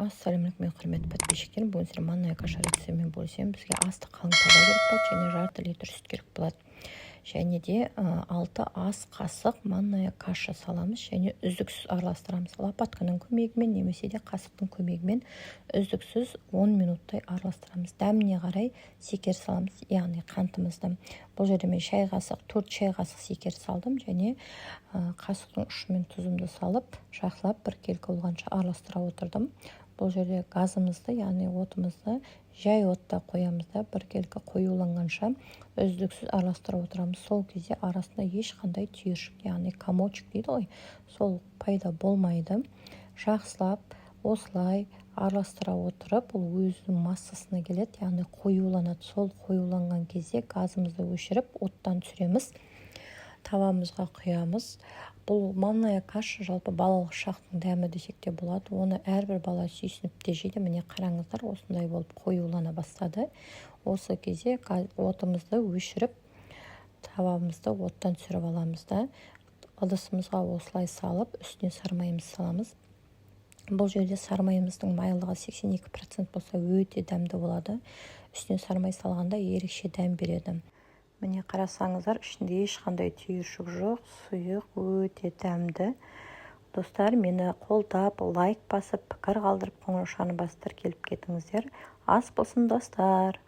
Ассалаумағалейкум, мен құрметті подписчиктер. Бүгін сіздерге манная каша рецептімен бөлісемін. Бізге асты қалың таба керек болады, және жарты литр сүт керек болады. Және де 6 ас қасық манная каша саламыз, және үздіксіз араластырамыз. Лопатканың көмегімен немесе де қасықтың көмегімен үздіксіз 10 минуттай араластырамыз. Дәміне қарай секер саламыз, яғни қантымызды. Бұл жерде мен 4 шай қасық секер салдым, және қасықтың ұшымен тұзымды салып, жақсылап бір келкі болғанша араластыра отырдым. Бұл жерде газымызды, яғни отымызды жай отта қоямыз да, бір келкі қоюланғанша үздіксіз араластыра отырамыз. Сол кезде арасында ешқандай түйіршік, яғни комочек дейді ғой, сол пайда болмайды. Жақсылап осылай араластыра отырып, ол өзінің массасына келеді, яғни қоюланады. Сол қоюланған кезде газымызды өшіріп, оттан түсіреміз, тавамызға құямыз. Бұл манная каша жалпы балалық шақтың дәмі десек те болады. Оны әрбір бала сүйсініп те жейді. Міне қараңыздар, осындай болып қоюлана бастады. Осы кезде отымызды өшіріп, тавамызды оттан түсіріп аламыз да, ыдысымызға осылай салып, үстіне сармайымыз саламыз. Бұл жерде сармайымыздың майлығы 82% болса, өте дәмді болады. Үстіне сармай салғанда ерекше дәм береді. Міне қарасаңыздар, ішінде ешқандай түйіршік жоқ, сұйық, өте дәмді. Достар, мені қолдап, лайк басып, пікір қалдырып, қоңыраушаны бастыр келіп кетіңіздер. Ас болсын, достар!